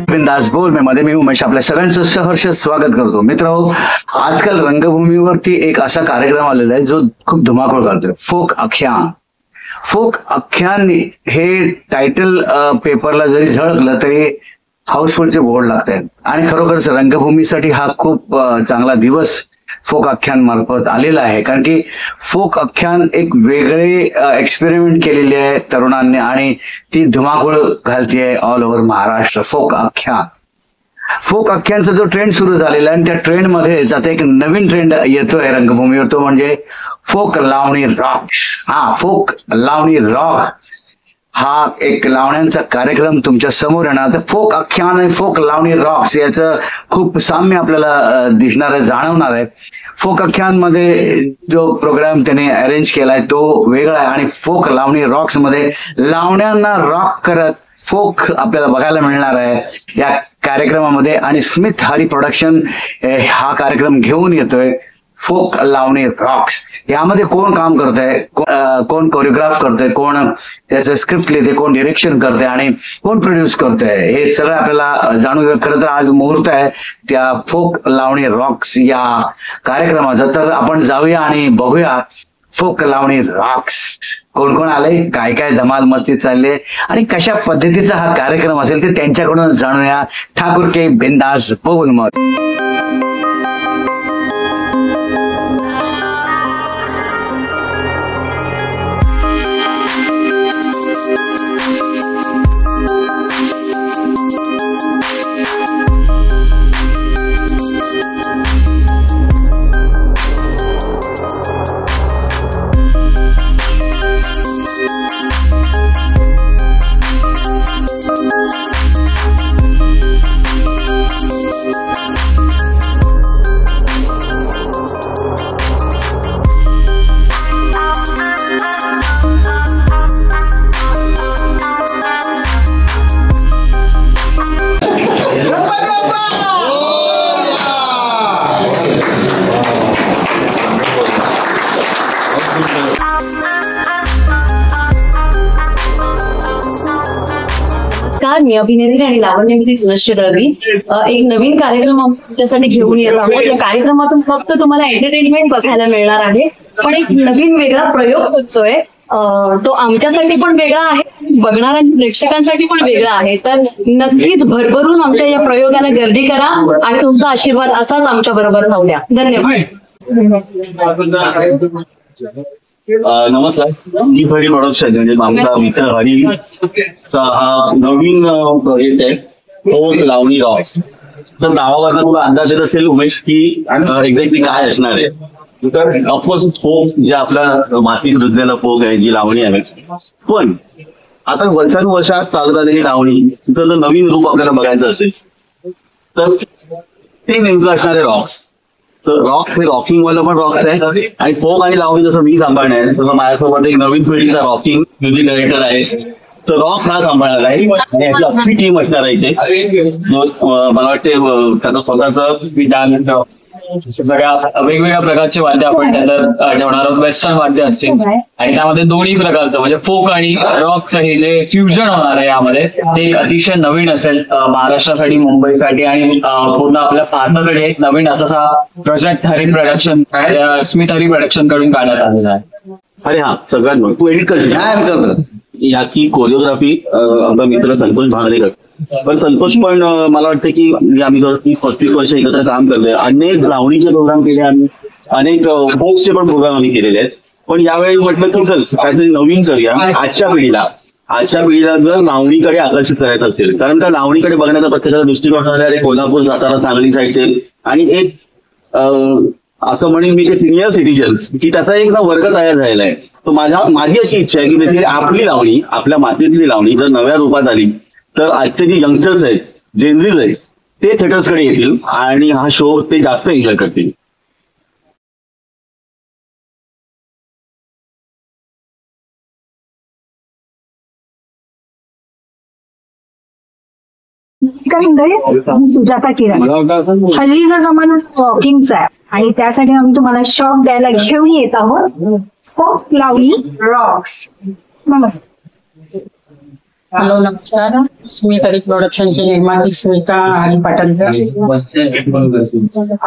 बिंदास बोल में मध्ये मी उमेश आपल्या सगळ्यांचं सहर्ष स्वागत करतो. मित्रांनो, आजकाल रंगभूमीवरती एक असा कार्यक्रम आलेला आहे जो खूप धुमाकूळ करतोय, फोक आख्यान. फोक आख्यान हे टायटल पेपरला जरी झळकलं तरी हाऊसफुलचे बोर्ड लागत आहेत आणि खरोखरच रंगभूमीसाठी हा खूप चांगला दिवस फोक आख्यान मार्फत आलेला आहे. कारण की फोक आख्यान एक वेगळे एक्सपेरिमेंट केलेले आहे तरुणांनी आणि ती धुमाकूळ घालतीये ऑल ओव्हर महाराष्ट्र. फोक आख्यानचा जो ट्रेंड सुरू झालेला आहे आणि त्या ट्रेंड मध्ये आता एक नवीन ट्रेंड येतोय रंगभूमीवर, तो म्हणजे फोक लावणी रॉक. फोक लावणी रॉक हा एक लावण्यांचा कार्यक्रम तुमच्या समोर येणार. तर फोक आख्यान आणि फोक लावणी रॉक्स याचं खूप साम्य आपल्याला दिसणार आहे, जाणवणार आहे. फोक आख्यान मध्ये जो प्रोग्राम त्याने अरेंज केलाय तो वेगळा आहे आणि फोक लावणी रॉक्स मध्ये लावण्यांना रॉक करत फोक आपल्याला बघायला मिळणार आहे या कार्यक्रमामध्ये. आणि स्मिथ हरी प्रोडक्शन हा कार्यक्रम घेऊन येतोय फोक लावणी रॉक्स. यामध्ये कोण काम करतंय, कोण कोरिओग्राफ करतंय, कोण त्याचं स्क्रिप्ट लिहिते, कोण डिरेक्शन करतंय आणि कोण प्रोड्यूस करतंय, हे सगळं आपल्याला जाणून घ्या. खरं तर आज मुहूर्त आहे त्या फोक लावणी रॉक्स या कार्यक्रमाचा. तर आपण जाऊया आणि बघूया फोक लावणी रॉक्स कोण कोण आले, काय काय धमाल मस्ती चालले आणि कशा पद्धतीचा हा कार्यक्रम असेल ते त्यांच्याकडून जाणूया. ठाकूर के बिंदास बोल मत. मी अभिनेत्री आणि लावण्यविधी सुनश्री दळवी एक नवीन कार्यक्रम आमच्यासाठी घेऊन येत आहोत. या कार्यक्रमातून फक्त तुम्हाला एंटरटेनमेंट बघायला मिळणार आहे, पण एक नवीन वेगळा प्रयोग करतोय. तो आमच्यासाठी पण वेगळा आहे, बघणाऱ्या प्रेक्षकांसाठी पण वेगळा आहे. तर नक्कीच भरभरून आमच्या या प्रयोगाला गर्दी करा आणि तुमचा आशीर्वाद असाच आमच्या बरोबर राहू द्या. धन्यवाद. नमस्कार, मी हरी प्रोडक्शन म्हणजे आमचा मित्र हरीचा हा नवीन प्रोजेक्ट आहे फोक लावणी रॉक्स. तर नावावरनं तुला अंदाज येत असेल उमेश की एक्झॅक्टली काय असणार आहे. तर ऑफकोर्स फोक जे आपला मातीत रुजलेला फोक आहे, जी लावणी आहे, पण आता वर्षानुवर्षात चालत आलेली लावणी तिचं जर नवीन रूप आपल्याला बघायचं असेल तर ते नेमकं असणार आहे रॉक्स. तर रॉक हे रॉकिंग वाला पण रॉक्स आहे आणि फोक आणि लावणी जसं मी सांभाळणार तर माझ्यासोबत एक नवीन पिढीचा रॉकिंग म्युझिक डायरेक्टर आहे. तर रॉक्स हा सांभाळणार आहे आणि याची अख्खी टीम असणार आहे इथे. मला वाटते त्याचा स्वतःचा सगळ्या वेगवेगळ्या प्रकारचे वाद्य आपण त्याच्यात ठेवणार आहोत. वेस्टर्न वाद्य असतील आणि त्यामध्ये दोन्ही प्रकारचं म्हणजे फोक आणि रॉकचं हे जे फ्युजन होणार आहे यामध्ये ते अतिशय नवीन असेल महाराष्ट्रासाठी, मुंबईसाठी आणि पूर्ण आपल्या भारताकडे एक नवीन असा project Hari production, Smith Hari production कडून काढण्यात आलेला आहे. अरे हा सगळ्यात मग तू एडिट करशील. याची कोरिओग्राफी आमचा मित्र संतोष भांगरे करतो. पण संतोष पण मला वाटतं की आम्ही 30-35 वर्ष एकत्र काम करतोय. अनेक लावणीचे प्रोग्राम केले आम्ही, अनेक फोक्सचे पण प्रोग्राम आम्ही केलेले आहेत. पण यावेळी म्हटलं की चल काहीतरी नवीन करूया आजच्या पिढीला जर लावणीकडे आकर्षित करायचं असेल. कारण का लावणीकडे बघण्याचा प्रत्येकाचा दृष्टिकोन आहे कोल्हापूर, सातारा, सांगली साईडचे आणि एक असं म्हणेन मी की सिनियर सिटीजन्स की त्याचा एक वर्ग तयार झालेला आहे. तर माझी अशी इच्छा आहे की बेसिकली आपली लावणी, आपल्या मातीतली लावणी जर नव्या रूपात आली तर आजचे जे यंगस्टर्स आहेत, जेनझीज आहेत, ते थिएटर्सकडे येतील आणि हा शो ते जास्त एन्जॉय करतील. नमस्कार मंडळी, मी सुजाता किरण. हल्लीचा जमाना वॉकिंगचा आहे आणि त्यासाठी आम्ही तुम्हाला शॉक द्यायला घेऊन येत आहोत फोक लावणी रॉक्स. नमस्कार. हॅलो, नमस्कार. स्मितारी प्रोडक्शनचे निर्माते स्मिता आणि पाटणकर.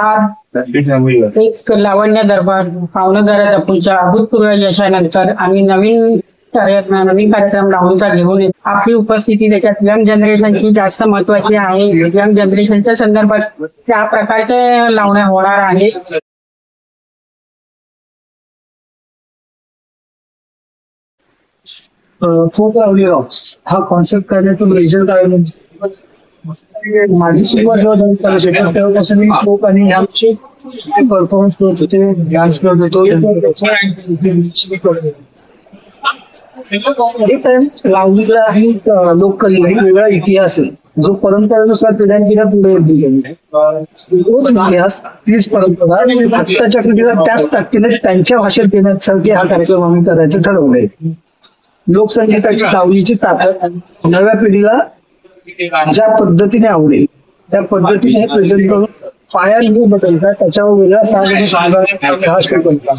आज एक लावण्य दरबार पावणेदाराच्या पुढच्या अभूतपूर्व यशानंतर आम्ही नवीन कार्यक्रम लावूनचा घेऊन येतो. आपली उपस्थिती त्याच्यात यंग जनरेशनची जास्त महत्वाची आहे. यंग जनरेशनच्या संदर्भात त्या प्रकारचे लावण्या होणार आहे. फोक लावणी रॉक्स हा कॉन्सेप्ट करण्याचं रिझन काय म्हणजे माझी सुरुवात जेव्हा झाली तेव्हापासून मी फोक आणि ह्याचे परफॉर्मन्स करत होते, डान्स करत होतो. एक लावणीला ही लोककला एक वेगळा इतिहास आहे जो परंपरेनुसार पिढ्यानपिढ्या पुढे गेला. तोच इतिहास तीच परंपरा आत्ताच्या पिढीला त्याच ताकदीने त्यांच्या भाषेत देण्यासाठी हा कार्यक्रम आम्ही करायचं ठरवलंय. लोकसंगीताची लावणीची ताकद नव्या पिढीला ज्या पद्धतीने आवडेल त्या पद्धतीने प्रेझेंट करून पायाभूत बदलतात त्याच्यावर वेगळा हा शो करतात.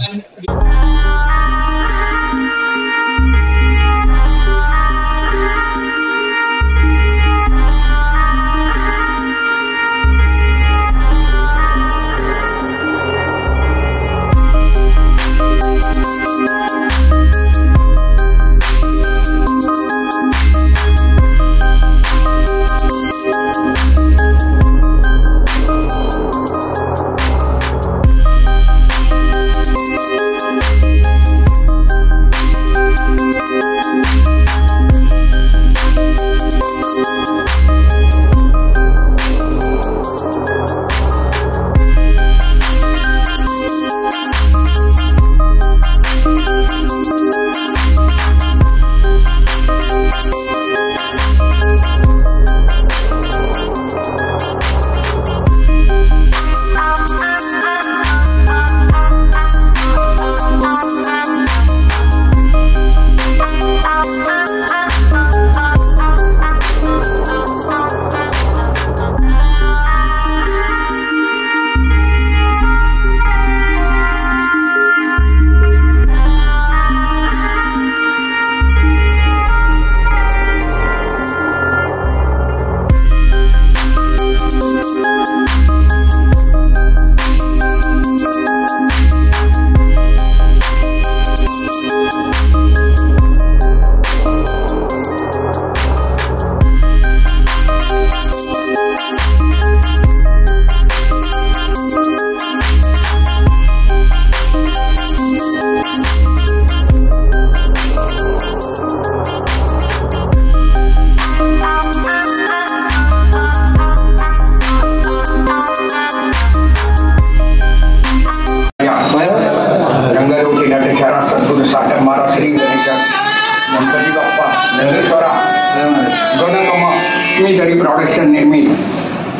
प्रोडक्शन निर्मित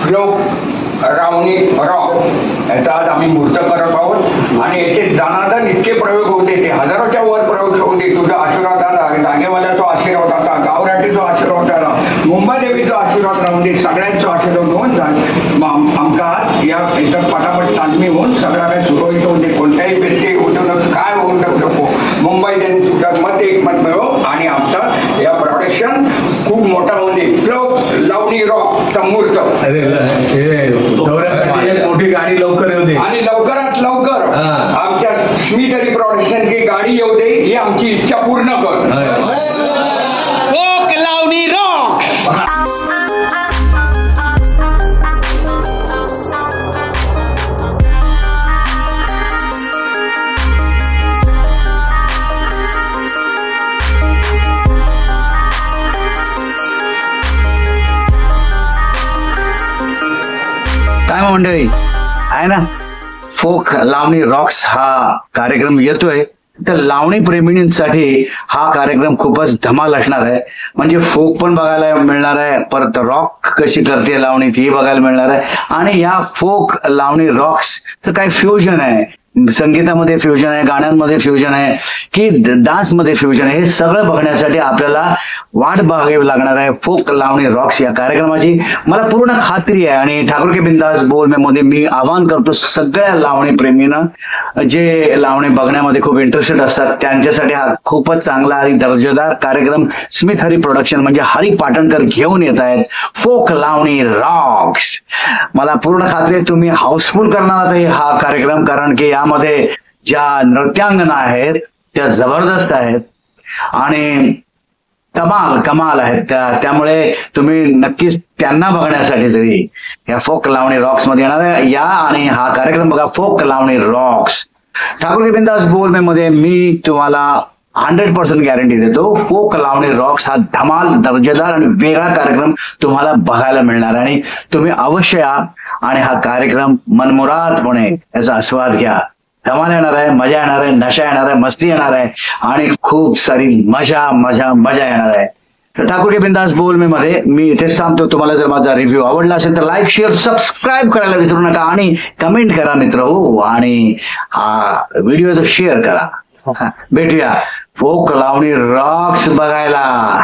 फोक लावणी रॉक याचा आज आम्ही मूर्त करत आहोत आणि याचे दानादान इतके प्रयोग होते ते हजारोच्या वर प्रयोग होते. तुझा आशीर्वाद आला, जागेवाल्याचा आशीर्वाद आला, गावराटीचा आशीर्वाद आला, मुंबादेवीचा आशीर्वाद राहून दे, सगळ्यांचा आशीर्वाद होऊन आमका या याच्यात पटापट तालमी होऊन सगळा काही सुरळीत होऊन दे. कोणत्याही व्यक्ती उद्योगात काय होऊन नको. मुंबई त्यांनी तुझ्या मत एकमत मिळव आणि आमचा या प्रोडक्शन खूप मोठा होऊन दे. फोक लावणी रॉक मूर्त मोठी गाडी लवकर येऊ दे आणि लवकरात लवकर आमच्या स्मितारी प्रोडक्शन ची गाडी येऊ दे ही आमची इच्छा पूर्ण कर. फोक लावणी रॉक. काय मंडळी आहे ना, फोक लावणी रॉक्स हा कार्यक्रम येतोय तर लावणी प्रेमींसाठी हा कार्यक्रम खूपच धमाल असणार आहे. म्हणजे फोक पण बघायला मिळणार आहे, परत रॉक कशी करते लावणी ती बघायला मिळणार आहे आणि या फोक लावणी रॉक्सचं काय फ्युजन आहे संगीतामध्ये फ्युजन आहे, गाण्यांमध्ये फ्युजन आहे की डान्समध्ये फ्युजन आहे, हे सगळं बघण्यासाठी आपल्याला वाट बघावी लागणार आहे फोक लावणी रॉक्स या कार्यक्रमाची. मला पूर्ण खात्री आहे आणि ठाकूर के बिंदास बोल मध्ये मी आवाहन करतो सगळ्या लावणी प्रेमीनं जे लावणी बघण्यामध्ये खूप इंटरेस्टेड असतात त्यांच्यासाठी हा खूपच चांगला आणि दर्जेदार कार्यक्रम स्मिथ हरी प्रोडक्शन म्हणजे हरी पाटणकर घेऊन येत आहेत फोक लावणी रॉक्स. मला पूर्ण खात्री आहे तुम्ही हाऊसफुल करणार आहात हा कार्यक्रम, कारण की यामध्ये ज्या नृत्यांगना आहेत त्या जबरदस्त आहेत आणि कमाल आहेत त्यामुळे तुम्ही नक्कीच त्यांना बघण्यासाठी तरी या फोक लावणी रॉक्स मध्ये येणार आहे या आणि हा कार्यक्रम बघा फोक लावणी रॉक्स. ठाकूर के बिंदास बोल मध्ये मी तुम्हाला 100% गॅरंटी देतो फोक लावणी रॉक्स हा धमाल दर्जेदार आणि वेगळा कार्यक्रम तुम्हाला बघायला मिळणार आहे आणि तुम्ही अवश्य या आणि हा कार्यक्रम मनमुरादपणे याचा आस्वाद घ्या. धमाल येणार आहे, मजा येणार आहे, नशा येणार आहे, मस्ती येणार आहे आणि खूप सारी मजा मजा मजा येणार आहे. तर ठाकूर के बिंदास बोल मध्ये मी इथेच थांबतो. तुम्हाला जर माझा रिव्ह्यू आवडला असेल तर लाईक शेअर सबस्क्राईब करायला विसरू नका आणि कमेंट करा मित्र हो आणि हा व्हिडिओ तर शेअर करा. भेटूया फोक लावणी रॉक्स बघायला.